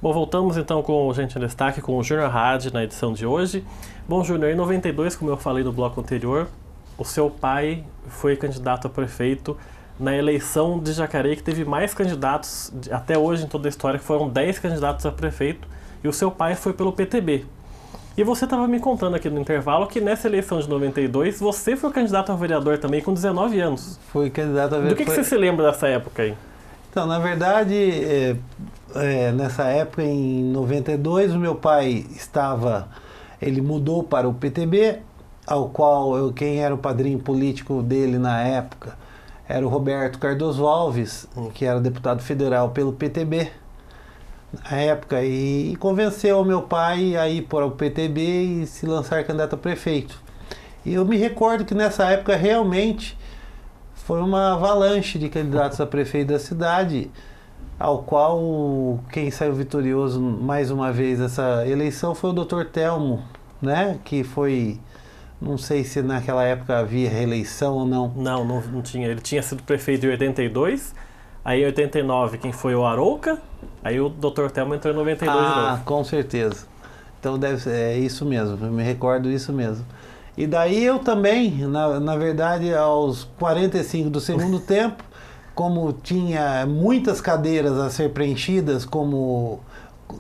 Bom, voltamos então com o Gente em Destaque, com o Júnior Hadi na edição de hoje. Bom, Júnior, em 92, como eu falei no bloco anterior, o seu pai foi candidato a prefeito na eleição de Jacareí, que teve mais candidatos até hoje em toda a história, que foram 10 candidatos a prefeito, e o seu pai foi pelo PTB. E você estava me contando aqui no intervalo que nessa eleição de 92, você foi candidato a vereador também com 19 anos. Fui candidato a Do vereador. Que você se lembra dessa época aí? Então, na verdade, nessa época, em 92, o meu pai ele mudou para o PTB, ao qual quem era o padrinho político dele na época era o Roberto Cardoso Alves, que era deputado federal pelo PTB na época, e convenceu o meu pai a ir para o PTB e se lançar candidato a prefeito. E eu me recordo que nessa época realmente foi uma avalanche de candidatos a prefeito da cidade, ao qual quem saiu vitorioso mais uma vez nessa eleição foi o Dr. Telmo, né? Que foi, não sei se naquela época havia reeleição ou não. Não tinha. Ele tinha sido prefeito em 82, aí em 89 quem foi o Arouca, aí o Dr. Telmo entrou em 92 de novo. Ah, com certeza. Então é isso mesmo, eu me recordo isso mesmo. E daí eu também, na verdade, aos 45 do segundo tempo, como tinha muitas cadeiras a ser preenchidas, como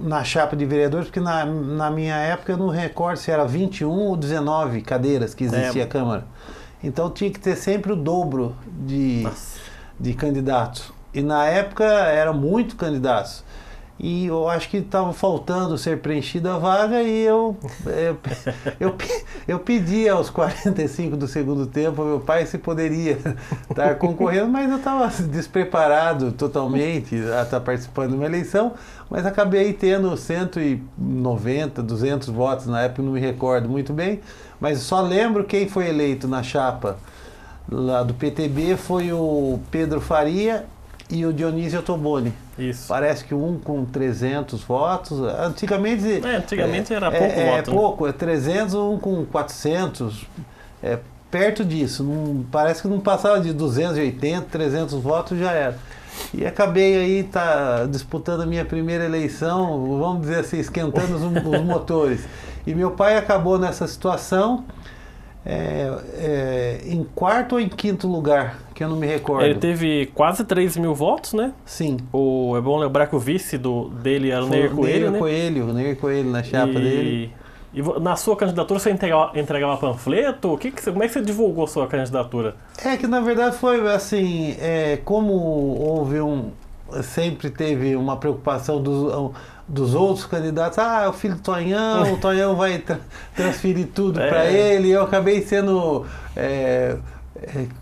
na chapa de vereadores, porque na minha época eu não recordo se era 21 ou 19 cadeiras que existia a Câmara. Então tinha que ter sempre o dobro de candidatos. E na época eram muitos candidatos. E eu acho que estava faltando ser preenchida a vaga e eu pedi aos 45 do segundo tempo ao meu pai se poderia estar concorrendo, mas eu estava despreparado totalmente a estar participando de uma eleição, mas acabei tendo 190, 200 votos na época, não me recordo muito bem, mas só lembro quem foi eleito na chapa lá do PTB foi o Pedro Faria e o Dionísio Ottoboni. Isso. Parece que um com 300 votos. Antigamente era pouco voto. Pouco, 300, um com 400. Perto disso. Parece que não passava de 280, 300 votos, já era. E acabei aí disputando a minha primeira eleição, vamos dizer assim, esquentando os motores. E meu pai acabou nessa situação em quarto ou em quinto lugar, que eu não me recordo. Ele teve quase 3 mil votos, né? Sim. É bom lembrar que o vice dele era o Neir Coelho, né? O Neir Coelho na chapa dele. E na sua candidatura você entregava panfleto? Como é que você divulgou sua candidatura? É que na verdade foi assim, como houve sempre teve uma preocupação dos outros candidatos, o filho do Tonhão, o Tonhão vai transferir tudo para ele, eu acabei sendo,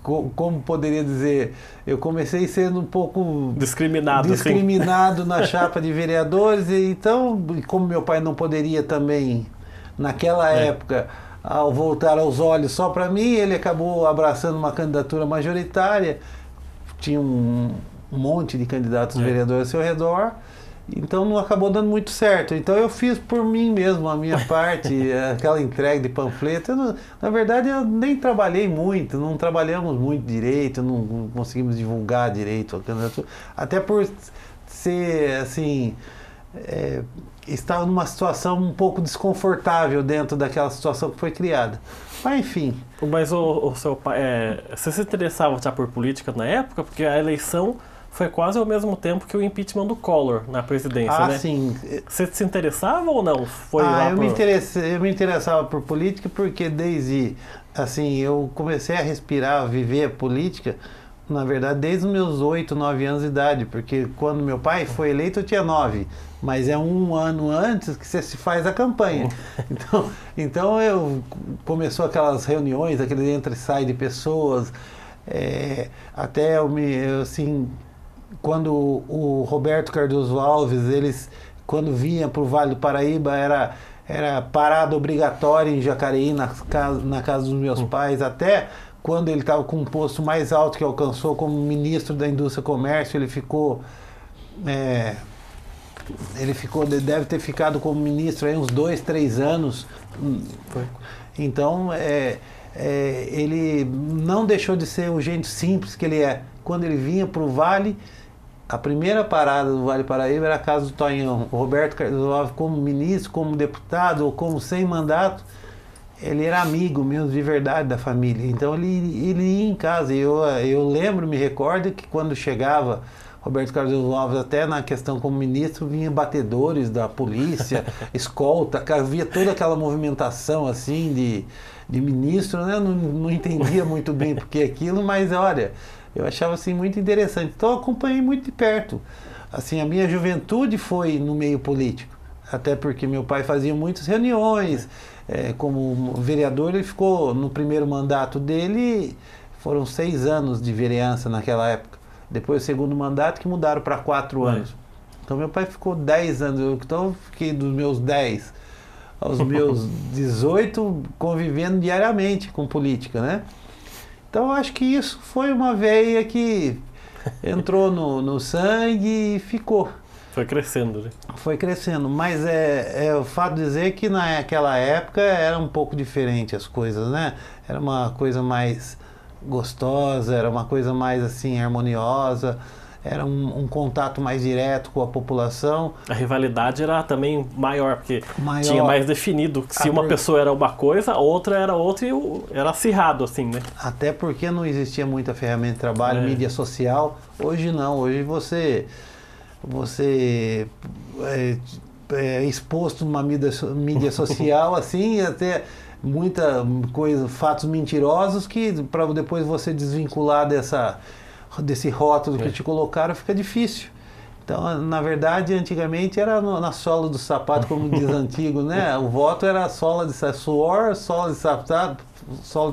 como poderia dizer, eu comecei sendo um pouco discriminado assim, na chapa de vereadores, e então, como meu pai não poderia também, naquela época, ao voltar aos olhos só para mim, ele acabou abraçando uma candidatura majoritária, tinha um monte de candidatos vereadores ao seu redor, então não acabou dando muito certo. Então eu fiz por mim mesmo a minha parte, aquela entrega de panfleto. Na verdade eu nem trabalhei muito, não trabalhamos muito direito, não conseguimos divulgar direito a candidatura, até por ser assim, estava numa situação um pouco desconfortável dentro daquela situação que foi criada. Mas enfim. Mas o seu pai, você se interessava já por política na época? Porque a eleição foi quase ao mesmo tempo que o impeachment do Collor na presidência, né? Sim. Você se interessava ou não? Eu me interessava por política porque desde, assim, eu comecei a respirar, a viver a política, na verdade, desde os meus 8, 9 anos de idade, porque quando meu pai foi eleito eu tinha 9, mas é um ano antes que você se faz a campanha. Então começou aquelas reuniões, aquele entra e sai de pessoas, até assim, quando o Roberto Cardoso Alves, quando vinha para o Vale do Paraíba, era parada obrigatória em Jacareí, na casa dos meus pais, até quando ele estava com um posto mais alto que alcançou como ministro da Indústria e Comércio, ele deve ter ficado como ministro aí uns 2, 3 anos. Então, ele não deixou de ser o gente simples que ele é. Quando ele vinha para o Vale, A primeira parada do Vale Paraíba era a casa do Tonhão. O Roberto Cardoso Alves, como ministro, como deputado ou como sem mandato, ele era amigo mesmo de verdade da família. Então ele ia em casa. Eu lembro, me recordo que quando chegava Roberto Cardoso Alves, até na questão como ministro, vinha batedores da polícia, escolta, havia toda aquela movimentação assim de ministro, né? Não entendia muito bem porque aquilo, mas olha, eu achava assim muito interessante. Então eu acompanhei muito de perto. Assim, a minha juventude foi no meio político, até porque meu pai fazia muitas reuniões. Como vereador, ele ficou no primeiro mandato dele, foram 6 anos de vereança naquela época. Depois o segundo mandato que mudaram para 4 anos. Então meu pai ficou 10 anos, então eu fiquei dos meus 10 aos meus 18 convivendo diariamente com política, né? Então eu acho que isso foi uma veia que entrou no sangue e ficou. Foi crescendo, né? Foi crescendo, mas é o fato de dizer que naquela época era um pouco diferente as coisas, né? Era uma coisa mais gostosa, era uma coisa mais assim harmoniosa, era um contato mais direto com a população. A rivalidade era também maior, porque tinha mais definido que se uma pessoa era uma coisa, a outra era outra e era acirrado, assim, né? Até porque não existia muita ferramenta de trabalho, mídia social. Hoje não, hoje você é exposto numa mídia social assim, até muita coisa, fatos mentirosos que para depois você desvincular desse rótulo que te colocaram fica difícil. Então, na verdade, antigamente era na sola do sapato, como diz antigo, né? O voto era sola de suor, sola de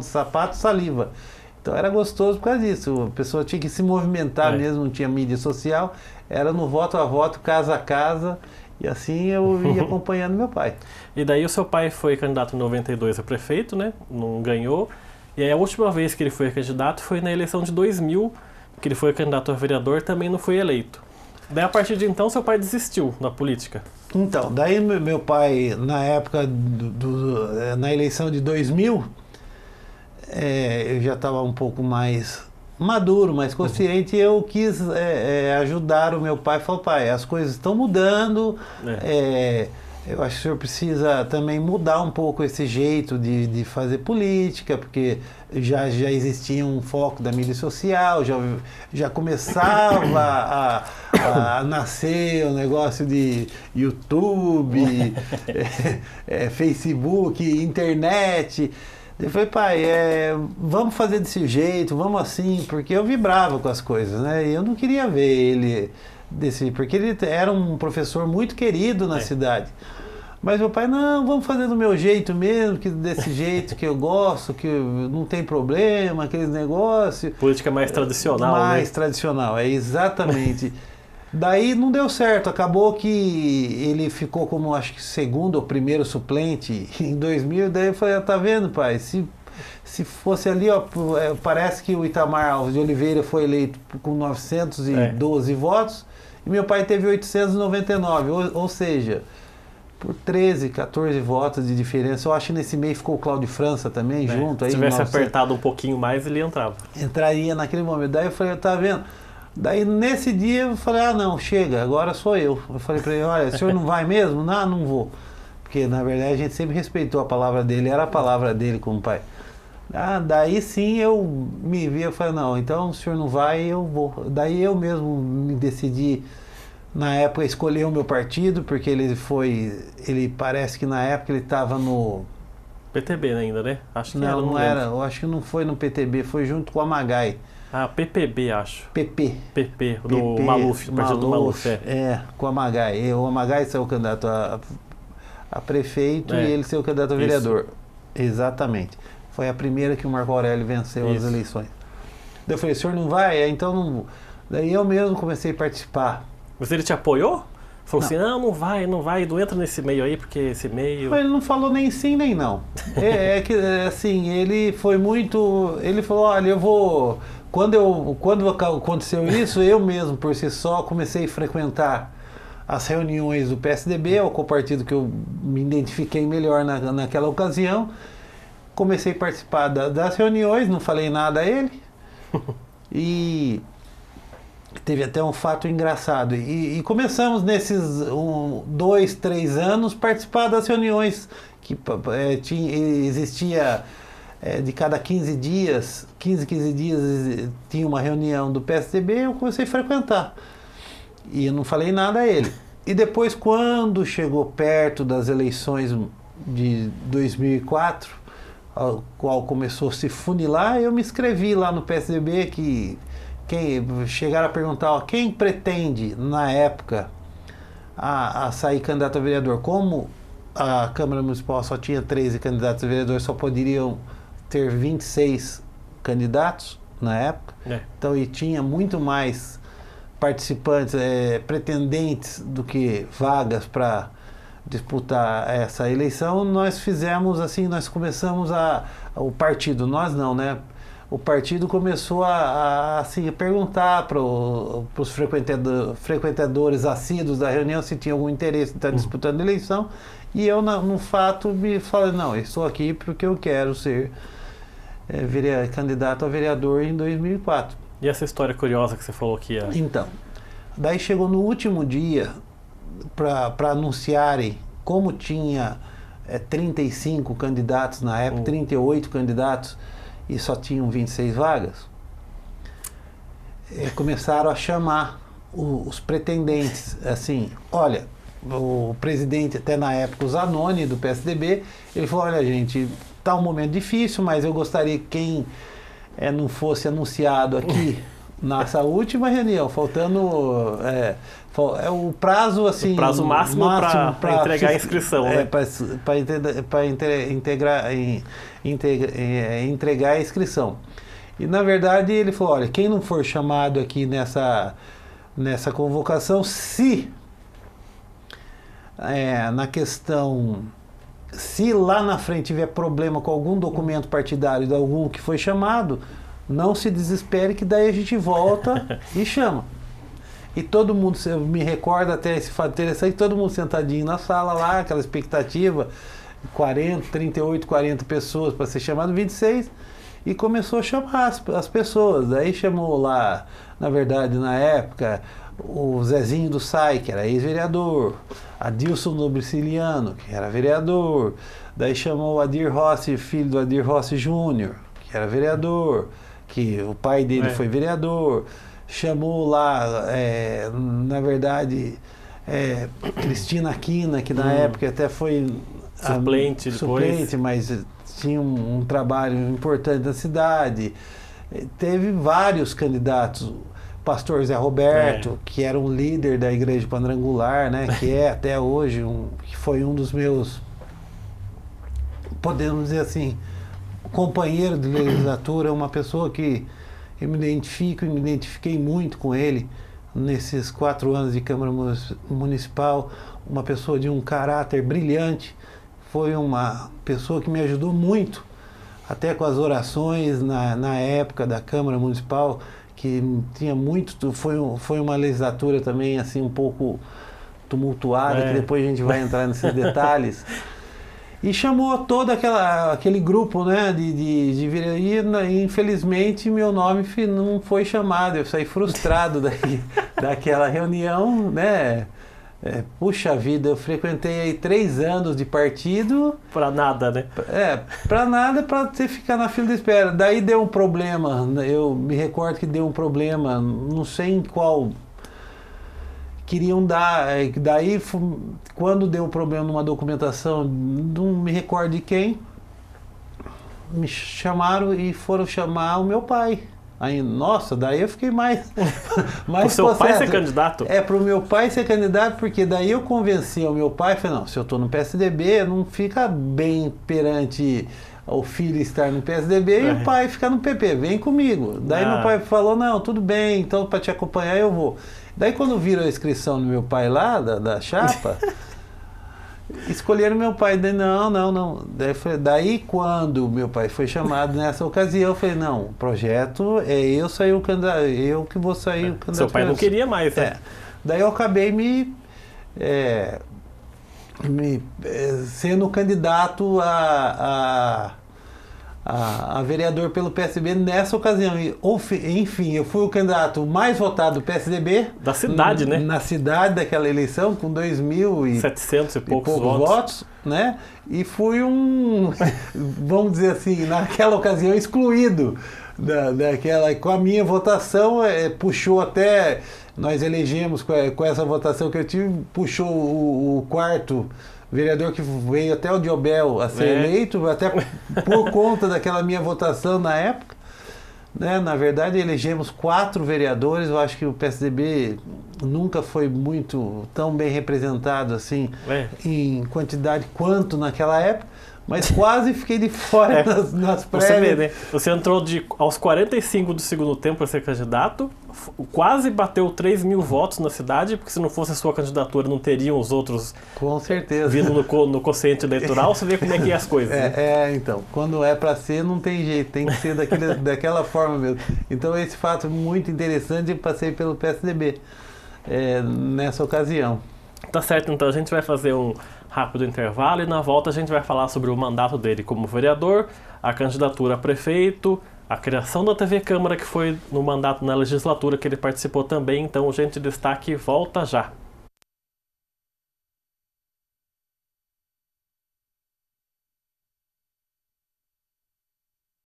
sapato, saliva. Então era gostoso por causa disso. A pessoa tinha que se movimentar mesmo, não tinha mídia social, era no voto a voto, casa a casa. E assim eu ia acompanhando meu pai. E daí o seu pai foi candidato em 92 a prefeito, né? Não ganhou. E aí a última vez que ele foi candidato foi na eleição de 2000, que ele foi candidato a vereador, também não foi eleito. Daí a partir de então seu pai desistiu na política. Então, daí meu pai, na época, na eleição de 2000, eu já estava um pouco mais maduro, mais consciente, e eu quis ajudar o meu pai. Falei, pai, as coisas estão mudando, eu acho que o senhor precisa também mudar um pouco esse jeito de fazer política, porque já existia um foco da mídia social, já começava a nascer o negócio de YouTube, Facebook, internet. Eu falei, pai, vamos fazer desse jeito, vamos assim, porque eu vibrava com as coisas, né? E eu não queria ver ele porque ele era um professor muito querido na cidade. Mas meu pai, não, vamos fazer do meu jeito mesmo, desse jeito que eu gosto, que não tem problema, aqueles negócios. Política mais tradicional, mais tradicional, exatamente. Daí não deu certo, acabou que ele ficou como, acho que segundo ou primeiro suplente em 2000, daí eu falei, tá vendo, pai, se fosse ali, ó, parece que o Itamar Alves de Oliveira foi eleito com 912 votos e meu pai teve 899, ou seja, por 13, 14 votos de diferença. Eu acho que nesse meio ficou o Cláudio França também junto. Se tivesse apertado um pouquinho mais, ele entrava. Entraria naquele momento. Daí eu falei, tá vendo? Daí nesse dia eu falei, não, chega, agora sou eu. Eu falei para ele, olha, o senhor não vai mesmo? Não, não vou. Porque na verdade a gente sempre respeitou a palavra dele, era a palavra dele como pai. Daí sim eu me vi, eu falei, não, então o senhor não vai, eu vou. Daí eu mesmo me decidi, na época, escolher o meu partido, porque ele parece que na época ele estava no... PTB ainda, né? Acho que não era, eu acho que não foi no PTB, foi junto com o Amagai. PPB, acho. PP, do Maluf, partido do Maluf. Com o Amagai. O Amagai saiu candidato a prefeito e ele saiu candidato a vereador. Isso. Exatamente. Foi a primeira que o Marco Aurélio venceu as eleições. Daí eu falei, o senhor não vai? Então não vou. Daí eu mesmo comecei a participar. Mas ele te apoiou? Falou assim, não vai, não entra nesse meio aí, porque esse meio... Ele não falou nem sim, nem não. Que, assim, ele foi muito... Ele falou, olha, eu vou... Quando aconteceu isso, eu mesmo, por si só, comecei a frequentar as reuniões do PSDB, o partido que eu me identifiquei melhor naquela ocasião. Comecei a participar das reuniões, não falei nada a ele. E teve até um fato engraçado. E começamos nesses 2, 3 anos participar das reuniões que existia de cada 15 dias tinha uma reunião do PSDB, eu comecei a frequentar. E eu não falei nada a ele. E depois, quando chegou perto das eleições de 2004, ao qual começou a se funilar, eu me inscrevi lá no PSDB, chegaram a perguntar, ó, quem pretende, na época, a sair candidato a vereador. Como a Câmara Municipal só tinha 13 candidatos a vereador, só poderiam ter 26 candidatos na época, então e tinha muito mais participantes, pretendentes do que vagas para disputar essa eleição. Nós fizemos assim, nós começamos o partido, nós não, né? O partido começou a perguntar para os frequentadores assíduos da reunião se tinha algum interesse em estar disputando a eleição, e eu, no fato, me falei, não, eu estou aqui porque eu quero ser candidato a vereador em 2004. E essa história curiosa que você falou que ia... Então, daí chegou no último dia para anunciarem, como tinha 35 candidatos na época, 38 candidatos, e só tinham 26 vagas, começaram a chamar os pretendentes, assim, olha, o presidente, até na época, o Zanoni, do PSDB, ele falou, olha, gente, está um momento difícil, mas eu gostaria que quem não fosse anunciado aqui nessa última reunião, faltando o prazo, assim, o prazo máximo para entregar a inscrição, né? Para entregar a inscrição. E na verdade ele falou, olha, quem não for chamado aqui nessa convocação, se na questão, se lá na frente tiver problema com algum documento partidário de algum que foi chamado, não se desespere, que daí a gente volta e chama. E todo mundo, eu me recordo até esse fato interessante, todo mundo sentadinho na sala lá, aquela expectativa, 38, 40 pessoas para ser chamado, 26, e começou a chamar as pessoas. Daí chamou lá, na verdade, na época, o Zezinho do Sai, que era ex-vereador, Adilson Nobriciliano, que era vereador, daí chamou o Adir Rossi, filho do Adir Rossi Júnior, que era vereador, que o pai dele foi vereador, chamou lá, na verdade, Cristina Aquina, que na época até foi suplente, mas tinha um trabalho importante na cidade. Teve vários candidatos, pastor Zé Roberto, que era um líder da igreja quadrangular, né, que é até hoje, que foi um dos meus, podemos dizer assim, companheiro de legislatura, uma pessoa que eu me identifiquei muito com ele nesses 4 anos de Câmara Municipal, uma pessoa de um caráter brilhante, foi uma pessoa que me ajudou muito, até com as orações na época da Câmara Municipal, que tinha muito, foi uma legislatura também assim um pouco tumultuada, que depois a gente vai entrar nesses detalhes. E chamou todo aquele grupo, né, de e infelizmente meu nome não foi chamado, eu saí frustrado daquela reunião, né. Puxa vida, eu frequentei aí 3 anos de partido. Pra nada, né? Pra nada, pra você ficar na fila de espera. Daí deu um problema, eu me recordo que deu um problema, não sei em qual... Queriam dar, daí quando deu um problema numa documentação, não me recordo de quem, me chamaram e foram chamar o meu pai. Aí, nossa, daí eu fiquei mais o seu pai ser candidato? Para o meu pai ser candidato, porque daí eu convenci o meu pai, falei, não, se eu estou no PSDB, não fica bem perante o filho estar no PSDB e o pai ficar no PP, vem comigo. Daí meu pai falou, não, tudo bem, então para te acompanhar eu vou. Daí quando viram a inscrição do meu pai lá, da chapa, escolheram meu pai. Daí, não. Daí quando meu pai foi chamado nessa ocasião, eu falei, não, o projeto eu sair o candidato, eu que vou sair o candidato. Seu pai não queria mais, né? Daí eu acabei sendo candidato a vereador pelo PSDB nessa ocasião. E, enfim, eu fui o candidato mais votado do PSDB. Da cidade, né? Na cidade daquela eleição, com 2.700 e poucos votos, né? E fui vamos dizer assim, naquela ocasião excluído daquela. Com a minha votação, puxou até. Nós elegemos com essa votação que eu tive, puxou o quarto vereador que veio até o Diobel a ser eleito, até por conta daquela minha votação na época. Né? Na verdade, elegemos 4 vereadores. Eu acho que o PSDB nunca foi muito tão bem representado assim em quantidade quanto naquela época. Mas quase fiquei de fora nas prévias. Você vê, né? Você entrou aos 45 do segundo tempo para ser candidato, quase bateu 3.000 votos na cidade, porque se não fosse a sua candidatura não teriam os outros. Com certeza. Vindo no quociente eleitoral, você vê como é que é as coisas. Então, quando é para ser, não tem jeito, tem que ser daquela forma mesmo. Então, esse fato muito interessante, eu passei pelo PSDB nessa ocasião. Tá certo, então a gente vai fazer um rápido intervalo e na volta a gente vai falar sobre o mandato dele como vereador, a candidatura a prefeito, a criação da TV Câmara, que foi no mandato na legislatura que ele participou também. Então, o Gente Destaque volta já.